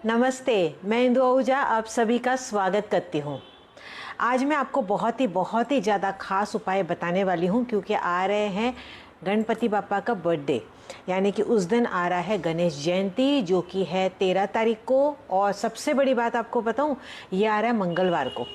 नमस्ते, मैं इंदु आहूजा आप सभी का स्वागत करती हूँ। आज मैं आपको बहुत ही ज़्यादा खास उपाय बताने वाली हूँ क्योंकि आ रहे हैं गणपति बापा का बर्थडे, यानी कि उस दिन आ रहा है गणेश जयंती जो कि है 13 तारीख को। और सबसे बड़ी बात आपको बताऊँ, ये आ रहा है मंगलवार को।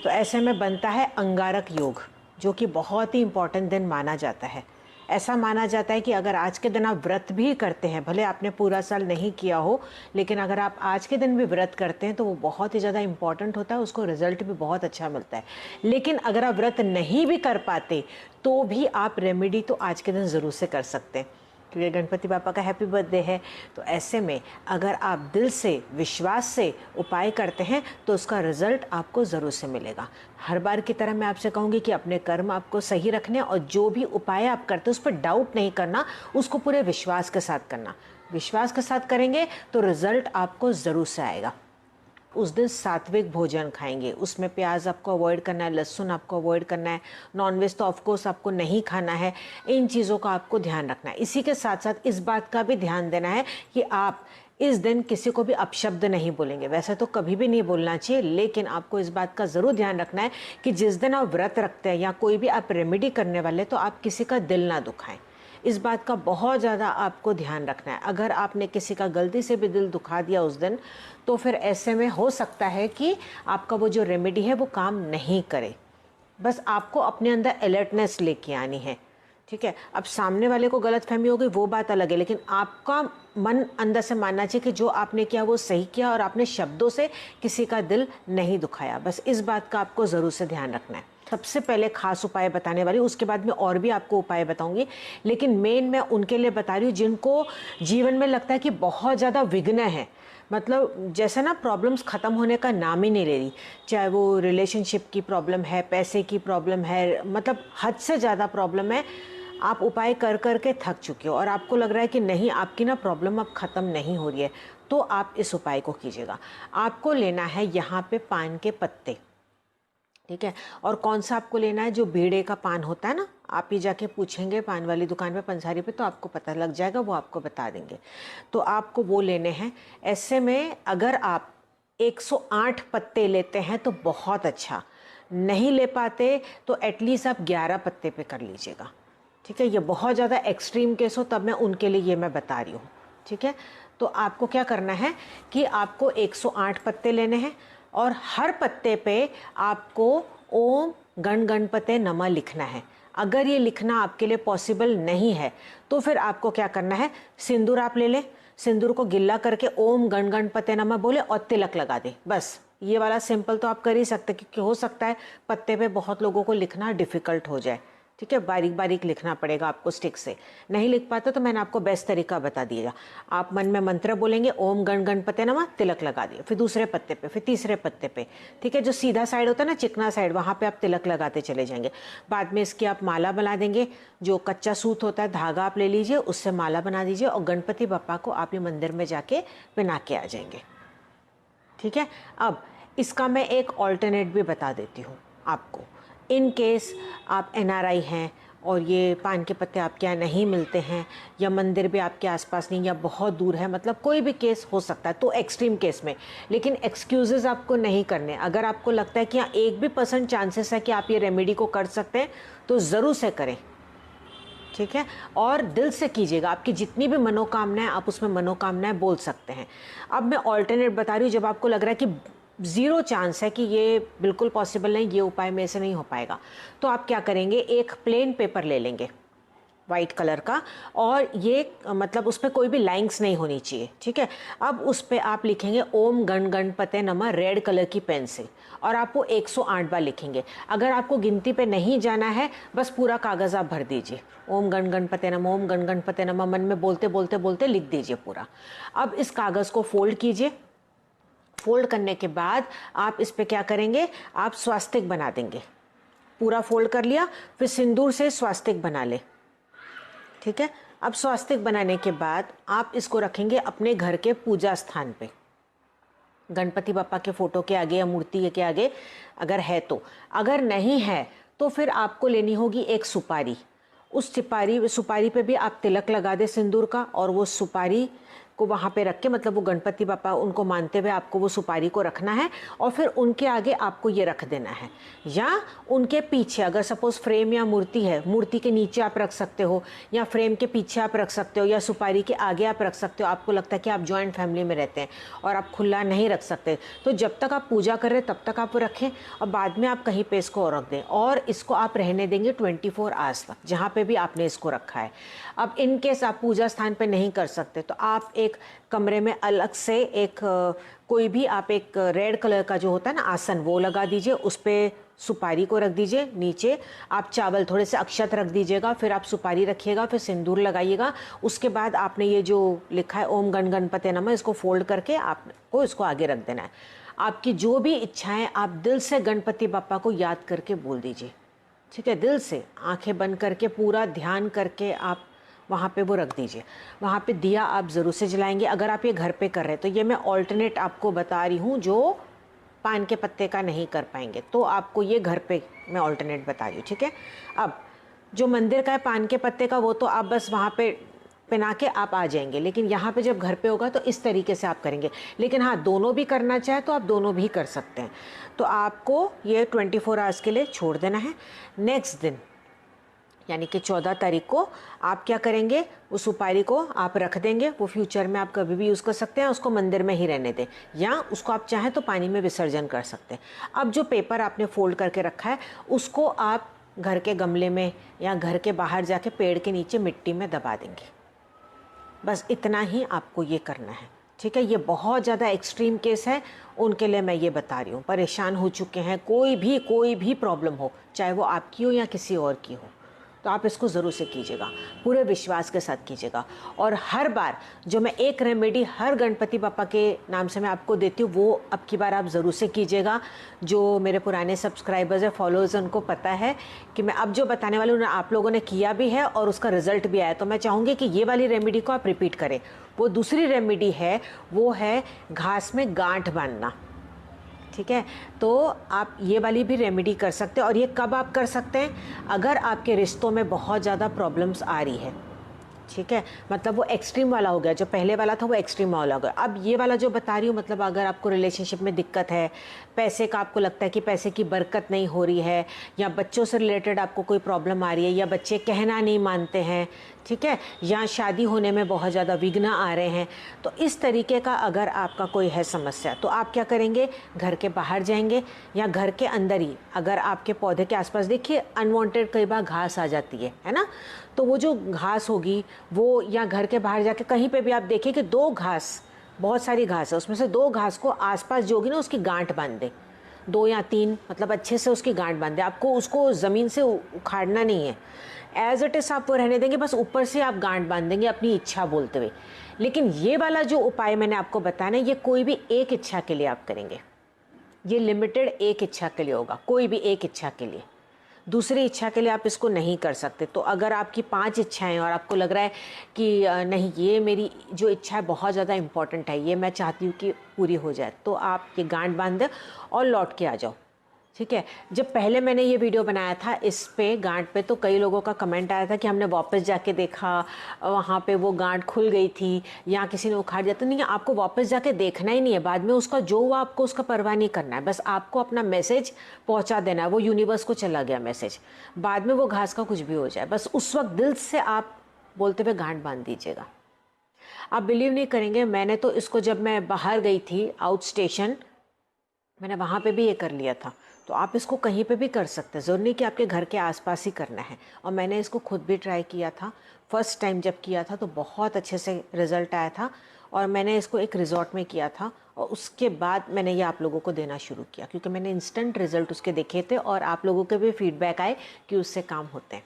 तो ऐसे में बनता है अंगारक योग, जो कि बहुत ही इम्पोर्टेंट दिन माना जाता है। ऐसा माना जाता है कि अगर आज के दिन आप व्रत भी करते हैं, भले आपने पूरा साल नहीं किया हो, लेकिन अगर आप आज के दिन भी व्रत करते हैं तो वो बहुत ही ज़्यादा इम्पॉर्टेंट होता है, उसको रिजल्ट भी बहुत अच्छा मिलता है। लेकिन अगर आप व्रत नहीं भी कर पाते तो भी आप रेमेडी तो आज के दिन ज़रूर से कर सकते हैं क्योंकि गणपति बापा का हैप्पी बर्थडे है। तो ऐसे में अगर आप दिल से विश्वास से उपाय करते हैं तो उसका रिजल्ट आपको ज़रूर से मिलेगा। हर बार की तरह मैं आपसे कहूँगी कि अपने कर्म आपको सही रखने और जो भी उपाय आप करते हैं उस पर डाउट नहीं करना, उसको पूरे विश्वास के साथ करना। विश्वास के साथ करेंगे तो रिजल्ट आपको ज़रूर से आएगा। उस दिन सात्विक भोजन खाएंगे, उसमें प्याज आपको अवॉइड करना है, लहसुन आपको अवॉइड करना है, नॉनवेज तो ऑफकोर्स आपको नहीं खाना है। इन चीज़ों का आपको ध्यान रखना है। इसी के साथ साथ इस बात का भी ध्यान देना है कि आप इस दिन किसी को भी अपशब्द नहीं बोलेंगे। वैसे तो कभी भी नहीं बोलना चाहिए, लेकिन आपको इस बात का ज़रूर ध्यान रखना है कि जिस दिन आप व्रत रखते हैं या कोई भी आप रेमेडी करने वाले, तो आप किसी का दिल ना दुखाएं। इस बात का बहुत ज़्यादा आपको ध्यान रखना है। अगर आपने किसी का गलती से भी दिल दुखा दिया उस दिन, तो फिर ऐसे में हो सकता है कि आपका वो जो रेमेडी है वो काम नहीं करे। बस आपको अपने अंदर अलर्टनेस लेके आनी है, ठीक है। अब सामने वाले को गलतफहमी हो गई वो बात अलग है, लेकिन आपका मन अंदर से मानना चाहिए कि जो आपने किया वो सही किया और आपने शब्दों से किसी का दिल नहीं दुखाया। बस इस बात का आपको ज़रूर से ध्यान रखना है। सबसे पहले खास उपाय बताने वाली हूँ, उसके बाद में और भी आपको उपाय बताऊंगी, लेकिन मेन मैं उनके लिए बता रही हूँ जिनको जीवन में लगता है कि बहुत ज़्यादा विघ्न है। मतलब जैसे ना प्रॉब्लम्स ख़त्म होने का नाम ही नहीं ले रही, चाहे वो रिलेशनशिप की प्रॉब्लम है, पैसे की प्रॉब्लम है, मतलब हद से ज़्यादा प्रॉब्लम है। आप उपाय कर कर के थक चुके हो और आपको लग रहा है कि नहीं, आपकी ना प्रॉब्लम अब ख़त्म नहीं हो रही है, तो आप इस उपाय को कीजिएगा। आपको लेना है यहाँ पे पान के पत्ते, ठीक है। और कौन सा आपको लेना है, जो बीड़े का पान होता है ना, आप ही जाके पूछेंगे पान वाली दुकान पे, पंसारी पे, तो आपको पता लग जाएगा, वो आपको बता देंगे। तो आपको वो लेने हैं। ऐसे में अगर आप 108 पत्ते लेते हैं तो बहुत अच्छा, नहीं ले पाते तो एटलीस्ट आप 11 पत्ते पे कर लीजिएगा, ठीक है। ये बहुत ज़्यादा एक्सट्रीम केस हो तब मैं उनके लिए ये मैं बता रही हूँ, ठीक है। तो आपको क्या करना है कि आपको 108 पत्ते लेने हैं और हर पत्ते पे आपको ओम गण गणपते नमः लिखना है। अगर ये लिखना आपके लिए पॉसिबल नहीं है तो फिर आपको क्या करना है, सिंदूर आप ले लें, सिंदूर को गिल्ला करके ओम गण गणपते नमः बोले और तिलक लगा दे। बस ये वाला सिंपल तो आप कर ही सकते, क्योंकि हो सकता है पत्ते पे बहुत लोगों को लिखना डिफिकल्ट हो जाए, ठीक है। बारीक बारीक लिखना पड़ेगा आपको, स्टिक से नहीं लिख पाते तो मैंने आपको बेस्ट तरीका बता दिया। आप मन में मंत्र बोलेंगे ओम गण गणपते नमः, तिलक लगा दिए, फिर दूसरे पत्ते पे, फिर तीसरे पत्ते पे, ठीक है। जो सीधा साइड होता है ना, चिकना साइड, वहाँ पे आप तिलक लगाते चले जाएंगे। बाद में इसकी आप माला बना देंगे। जो कच्चा सूत होता है, धागा आप ले लीजिए, उससे माला बना दीजिए और गणपति बप्पा को आप ये मंदिर में जाके पहना के आ जाएंगे, ठीक है। अब इसका मैं एक ऑल्टरनेट भी बता देती हूँ आपको। इन केस आप एनआरआई हैं और ये पान के पत्ते आपके यहाँ नहीं मिलते हैं, या मंदिर भी आपके आसपास नहीं, या बहुत दूर है, मतलब कोई भी केस हो सकता है, तो एक्सट्रीम केस में, लेकिन एक्सक्यूजेस आपको नहीं करने। अगर आपको लगता है कि यहाँ 1% चांसेस है कि आप ये रेमेडी को कर सकते हैं तो ज़रूर से करें, ठीक है। और दिल से कीजिएगा। आपकी जितनी भी मनोकामनाएं, आप उसमें मनोकामनाएं बोल सकते हैं। अब मैं ऑल्टरनेट बता रही हूँ, जब आपको लग रहा है कि 0 चांस है कि ये बिल्कुल पॉसिबल नहीं, ये उपाय में से नहीं हो पाएगा, तो आप क्या करेंगे, एक प्लेन पेपर ले लेंगे वाइट कलर का, और ये मतलब उस पर कोई भी लाइंस नहीं होनी चाहिए, ठीक है। अब उस पर आप लिखेंगे ओम गण गणपते नमः रेड कलर की पेन से, और आप वो 108 बार लिखेंगे। अगर आपको गिनती पे नहीं जाना है, बस पूरा कागज़ आप भर दीजिए, ओम गण गणपते नमः, ओम गण गणपते नमः, मन में बोलते बोलते बोलते लिख दीजिए पूरा। अब इस कागज़ को फोल्ड कीजिए। फोल्ड करने के बाद आप इस पर क्या करेंगे, आप स्वास्तिक बना देंगे। पूरा फोल्ड कर लिया, फिर सिंदूर से स्वास्तिक बना ले, ठीक है। अब स्वास्तिक बनाने के बाद आप इसको रखेंगे अपने घर के पूजा स्थान पे, गणपति बप्पा के फोटो के आगे या मूर्ति के आगे अगर है तो। अगर नहीं है तो फिर आपको लेनी होगी एक सुपारी। उस सुपारी पे भी आप तिलक लगा दे सिंदूर का, और वो सुपारी को वहाँ पे रख के, मतलब वो गणपति बापा उनको मानते हुए आपको वो सुपारी को रखना है और फिर उनके आगे आपको ये रख देना है, या उनके पीछे अगर सपोज फ्रेम या मूर्ति है, मूर्ति के नीचे आप रख सकते हो, या फ्रेम के पीछे आप रख सकते हो, या सुपारी के आगे आप रख सकते हो। आपको लगता है कि आप जॉइंट फैमिली में रहते हैं और आप खुला नहीं रख सकते, तो जब तक आप पूजा कर रहे हैं तब तक आप रखें और बाद में आप कहीं पे इसको रख दें, और इसको आप रहने देंगे 24 आवर्स तक जहाँ पे भी आपने इसको रखा है। अब इन केस आप पूजा स्थान पे नहीं कर सकते तो आप एक कमरे में अलग से एक कोई भी आप एक रेड कलर का जो होता है ना आसन, वो लगा दीजिए, उस पर सुपारी को रख दीजिए, नीचे आप चावल थोड़े से अक्षत रख दीजिएगा, फिर आप सुपारी रखिएगा, फिर सिंदूर लगाइएगा। उसके बाद आपने ये जो लिखा है ओम गण गणपते नमः, इसको फोल्ड करके आपको इसको आगे रख देना है। आपकी जो भी इच्छाएं आप दिल से गणपति बापा को याद करके बोल दीजिए, ठीक है, दिल से आंखें बंद करके पूरा ध्यान करके आप वहाँ पे वो रख दीजिए। वहाँ पे दिया आप ज़रूर से जलाएंगे। अगर आप ये घर पे कर रहे हैं तो ये मैं ऑल्टरनेट आपको बता रही हूँ, जो पान के पत्ते का नहीं कर पाएंगे तो आपको ये घर पे मैं ऑल्टरनेट बता रही हूँ, ठीक है। अब जो मंदिर का है पान के पत्ते का, वो तो आप बस वहाँ पे पहना के आप आ जाएंगे, लेकिन यहाँ पे जब घर पे होगा तो इस तरीके से आप करेंगे। लेकिन हाँ, दोनों भी करना चाहे तो आप दोनों भी कर सकते हैं। तो आपको ये 24 आवर्स के लिए छोड़ देना है। नेक्स्ट दिन यानी कि 14 तारीख को आप क्या करेंगे, उस सुपारी को आप रख देंगे, वो फ्यूचर में आप कभी भी यूज़ कर सकते हैं, उसको मंदिर में ही रहने दें, या उसको आप चाहें तो पानी में विसर्जन कर सकते हैं। अब जो पेपर आपने फोल्ड करके रखा है उसको आप घर के गमले में या घर के बाहर जाके पेड़ के नीचे मिट्टी में दबा देंगे। बस इतना ही आपको ये करना है, ठीक है। ये बहुत ज़्यादा एक्सट्रीम केस है, उनके लिए मैं ये बता रही हूँ। परेशान हो चुके हैं, कोई भी प्रॉब्लम हो, चाहे वो आपकी हो या किसी और की हो, तो आप इसको ज़रूर से कीजिएगा, पूरे विश्वास के साथ कीजिएगा। और हर बार जो मैं एक रेमेडी हर गणपति बापा के नाम से मैं आपको देती हूँ, वो अब की बार आप ज़रूर से कीजिएगा। जो मेरे पुराने सब्सक्राइबर्स है, फॉलोअर्स हैं, उनको पता है कि मैं अब जो बताने वाली हूँ आप लोगों ने किया भी है और उसका रिजल्ट भी आया। तो मैं चाहूँगी कि ये वाली रेमेडी को आप रिपीट करें। वो दूसरी रेमेडी है, वो है घास में गांठ बांधना, ठीक है। तो आप ये वाली भी रेमेडी कर सकते हैं। और ये कब आप कर सकते हैं, अगर आपके रिश्तों में बहुत ज़्यादा प्रॉब्लम्स आ रही है, ठीक है। मतलब वो एक्सट्रीम वाला हो गया, जो पहले वाला था वो एक्सट्रीम वाला हो गया। अब ये वाला जो बता रही हूँ, मतलब अगर आपको रिलेशनशिप में दिक्कत है, पैसे का आपको लगता है कि पैसे की बरकत नहीं हो रही है, या बच्चों से रिलेटेड आपको कोई प्रॉब्लम आ रही है, या बच्चे कहना नहीं मानते हैं, ठीक है, या शादी होने में बहुत ज़्यादा विघ्न आ रहे हैं, तो इस तरीके का अगर आपका कोई है समस्या, तो आप क्या करेंगे, घर के बाहर जाएंगे या घर के अंदर ही, अगर आपके पौधे के आसपास देखिए अनवांटेड कई बार घास आ जाती है ना, तो वो जो घास होगी वो, या घर के बाहर जाके कहीं पे भी आप देखिए कि 2 घास, बहुत सारी घास है, उसमें से 2 घास को आसपास जो होगी ना उसकी गांठ बांध दें, 2 या 3, मतलब अच्छे से उसकी गांठ बांध दें। आपको उसको ज़मीन से उखाड़ना नहीं है, एज इट इज़ आप वो रहने देंगे, बस ऊपर से आप गांठ बांध देंगे अपनी इच्छा बोलते हुए। लेकिन ये वाला जो उपाय मैंने आपको बताया ना, ये कोई भी एक इच्छा के लिए आप करेंगे, ये लिमिटेड एक इच्छा के लिए होगा, कोई भी एक इच्छा के लिए, दूसरी इच्छा के लिए आप इसको नहीं कर सकते। तो अगर आपकी 5 इच्छाएं और आपको लग रहा है कि नहीं ये मेरी जो इच्छा है बहुत ज़्यादा इंपॉर्टेंट है, ये मैं चाहती हूँ कि पूरी हो जाए, तो आप ये गांठ बांध दें और लौट के आ जाओ, ठीक है। जब पहले मैंने ये वीडियो बनाया था इस पे गांठ पे, तो कई लोगों का कमेंट आया था कि हमने वापस जाके देखा, वहाँ पे वो गांठ खुल गई थी या किसी ने उखाड़ दिया। तो नहीं, आपको वापस जाके देखना ही नहीं है, बाद में उसका जो हुआ आपको उसका परवाह नहीं करना है, बस आपको अपना मैसेज पहुँचा देना है, वो यूनिवर्स को चला गया मैसेज, बाद में वो घास का कुछ भी हो जाए, बस उस वक्त दिल से आप बोलते हुए गांठ बांध दीजिएगा। आप बिलीव नहीं करेंगे, मैंने तो इसको जब मैं बाहर गई थी आउट स्टेशन, मैंने वहाँ पे भी ये कर लिया था। तो आप इसको कहीं पे भी कर सकते हैं, ज़रूरी नहीं कि आपके घर के आसपास ही करना है। और मैंने इसको खुद भी ट्राई किया था, फर्स्ट टाइम जब किया था तो बहुत अच्छे से रिज़ल्ट आया था। और मैंने इसको एक रिज़ॉर्ट में किया था और उसके बाद मैंने ये आप लोगों को देना शुरू किया, क्योंकि मैंने इंस्टेंट रिज़ल्ट उसके देखे थे और आप लोगों के भी फीडबैक आए कि उससे काम होते हैं।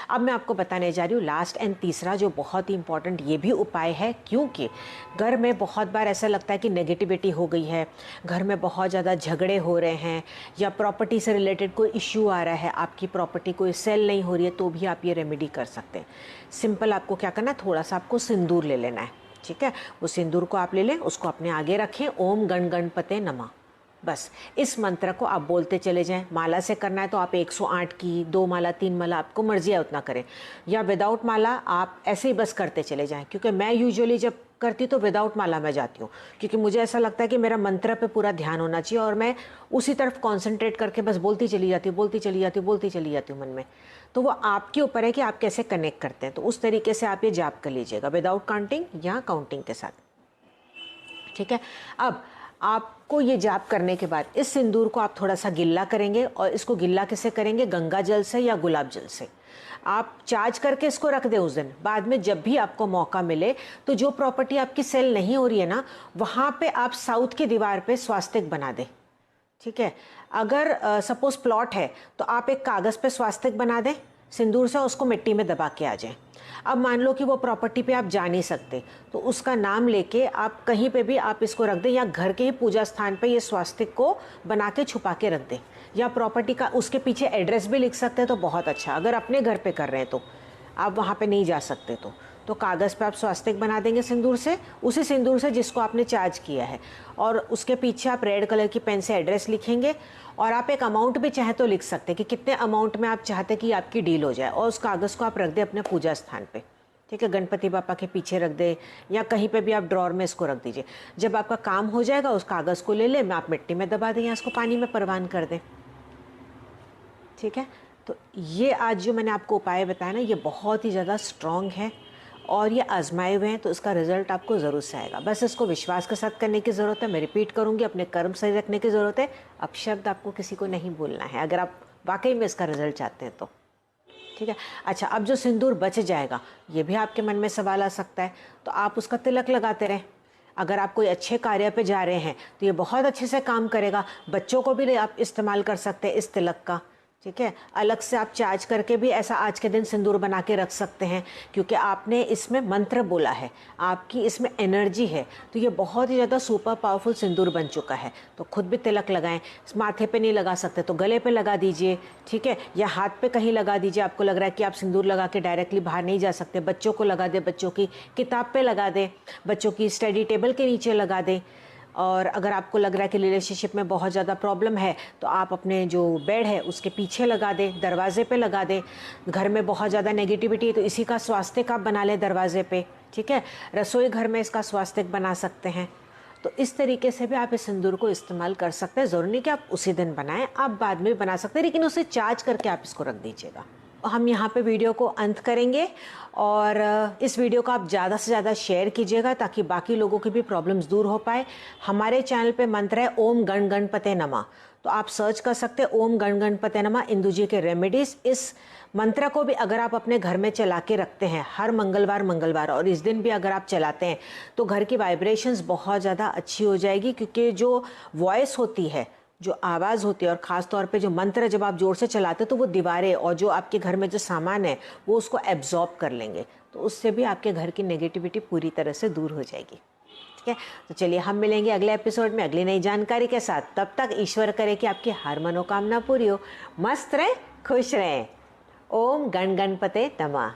अब मैं आपको बताने जा रही हूँ लास्ट एंड तीसरा, जो बहुत ही इंपॉर्टेंट ये भी उपाय है, क्योंकि घर में बहुत बार ऐसा लगता है कि नेगेटिविटी हो गई है, घर में बहुत ज़्यादा झगड़े हो रहे हैं, या प्रॉपर्टी से रिलेटेड कोई इश्यू आ रहा है, आपकी प्रॉपर्टी कोई सेल नहीं हो रही है, तो भी आप ये रेमेडी कर सकते हैं। सिंपल आपको क्या करना है, थोड़ा सा आपको सिंदूर ले लेना है, ठीक है। वो सिंदूर को आप ले लें, उसको अपने आगे रखें, ओम गण गणपते नमः, बस इस मंत्र को आप बोलते चले जाएं। माला से करना है तो आप 108 की 2 माला 3 माला, आपको मर्जी है उतना करें, या विदाउट माला आप ऐसे ही बस करते चले जाएं। क्योंकि मैं यूजुअली जब करती तो विदाउट माला मैं जाती हूँ, क्योंकि मुझे ऐसा लगता है कि मेरा मंत्र पे पूरा ध्यान होना चाहिए और मैं उसी तरफ कॉन्सेंट्रेट करके बस बोलती चली जाती हूँ, बोलती चली जाती हूँ, बोलती चली जाती हूँ मन में। तो वो आपके ऊपर है कि आप कैसे कनेक्ट करते हैं। तो उस तरीके से आप ये जाप कर लीजिएगा विदाउट काउंटिंग या काउंटिंग के साथ, ठीक है। अब आपको ये जाप करने के बाद इस सिंदूर को आप थोड़ा सा गिल्ला करेंगे, और इसको गिल्ला कैसे करेंगे, गंगा जल से या गुलाब जल से। आप चार्ज करके इसको रख दें उस दिन, बाद में जब भी आपको मौका मिले तो जो प्रॉपर्टी आपकी सेल नहीं हो रही है ना, वहाँ पे आप साउथ की दीवार पे स्वास्तिक बना दें, ठीक है। अगर सपोज प्लॉट है तो आप एक कागज़ पे स्वास्तिक बना दें सिंदूर से, उसको मिट्टी में दबा के आ जाएं। अब मान लो कि वो प्रॉपर्टी पे आप जा नहीं सकते, तो उसका नाम लेके आप कहीं पे भी आप इसको रख दें, या घर के ही पूजा स्थान पे ये स्वास्तिक को बना के छुपा के रख दें, या प्रॉपर्टी का उसके पीछे एड्रेस भी लिख सकते हैं तो बहुत अच्छा। अगर अपने घर पे कर रहे हैं तो आप वहाँ पे नहीं जा सकते तो कागज़ पे आप स्वास्तिक बना देंगे सिंदूर से, उसी सिंदूर से जिसको आपने चार्ज किया है, और उसके पीछे आप रेड कलर की पेन से एड्रेस लिखेंगे, और आप एक अमाउंट भी चाहे तो लिख सकते हैं कि कितने अमाउंट में आप चाहते कि आपकी डील हो जाए, और उस कागज़ को आप रख दें अपने पूजा स्थान पे, ठीक है। गणपति बापा के पीछे रख दें या कहीं पे भी आप ड्रॉर में इसको रख दीजिए। जब आपका काम हो जाएगा उस कागज़ को ले लें, आप मिट्टी में दबा दें या इसको पानी में परवान कर दें, ठीक है। तो ये आज जो मैंने आपको उपाय बताया ना, ये बहुत ही ज़्यादा स्ट्रॉन्ग है और ये आजमाए हुए हैं, तो इसका रिजल्ट आपको ज़रूर से आएगा। बस इसको विश्वास के साथ करने की ज़रूरत है। मैं रिपीट करूँगी, अपने कर्म सही रखने की ज़रूरत है। अपशब्द आपको किसी को नहीं बोलना है अगर आप वाकई में इसका रिजल्ट चाहते हैं तो, ठीक है। अच्छा, अब जो सिंदूर बच जाएगा, ये भी आपके मन में सवाल आ सकता है, तो आप उसका तिलक लगाते रहें। अगर आप कोई अच्छे कार्य पे जा रहे हैं तो ये बहुत अच्छे से काम करेगा। बच्चों को भी आप इस्तेमाल कर सकते हैं इस तिलक का, ठीक है। अलग से आप चार्ज करके भी ऐसा आज के दिन सिंदूर बना के रख सकते हैं, क्योंकि आपने इसमें मंत्र बोला है, आपकी इसमें एनर्जी है, तो ये बहुत ही ज़्यादा सुपर पावरफुल सिंदूर बन चुका है। तो खुद भी तिलक लगाएं। माथे पे नहीं लगा सकते तो गले पे लगा दीजिए, ठीक है, या हाथ पे कहीं लगा दीजिए। आपको लग रहा है कि आप सिंदूर लगा के डायरेक्टली बाहर नहीं जा सकते, बच्चों को लगा दें, बच्चों की किताब पे लगा दें, बच्चों की स्टडी टेबल के नीचे लगा दें। और अगर आपको लग रहा है कि रिलेशनशिप में बहुत ज़्यादा प्रॉब्लम है तो आप अपने जो बेड है उसके पीछे लगा दें, दरवाजे पे लगा दें। घर में बहुत ज़्यादा नेगेटिविटी है तो इसी का स्वास्तिक आप बना लें दरवाजे पे, ठीक है। रसोई घर में इसका स्वास्तिक बना सकते हैं। तो इस तरीके से भी आप इस सिंदूर को इस्तेमाल कर सकते हैं। ज़रूरी नहीं कि आप उसी दिन बनाएं, आप बाद में भी बना सकते हैं, लेकिन उसे चार्ज करके आप इसको रख दीजिएगा। हम यहाँ पे वीडियो को अंत करेंगे, और इस वीडियो को आप ज़्यादा से ज़्यादा शेयर कीजिएगा ताकि बाकी लोगों की भी प्रॉब्लम्स दूर हो पाए। हमारे चैनल पे मंत्र है ओम गण गणपते नमः, तो आप सर्च कर सकते हैं ओम गण गणपते नमः इंदु जी के रेमेडीज़। इस मंत्र को भी अगर आप अपने घर में चला के रखते हैं हर मंगलवार और इस दिन भी अगर आप चलाते हैं तो घर की वाइब्रेशंस बहुत ज़्यादा अच्छी हो जाएगी, क्योंकि जो वॉइस होती है, जो आवाज़ होती है, और ख़ास तौर पे जो मंत्र जब आप जोर से चलाते हैं तो वो दीवारें और जो आपके घर में जो सामान है वो उसको एब्जॉर्ब कर लेंगे, तो उससे भी आपके घर की नेगेटिविटी पूरी तरह से दूर हो जाएगी, ठीक है। तो चलिए हम मिलेंगे अगले एपिसोड में अगली नई जानकारी के साथ। तब तक ईश्वर करे कि आपकी हर मनोकामना पूरी हो। मस्त रहें, खुश रहें। ओम गण गणपते नमः।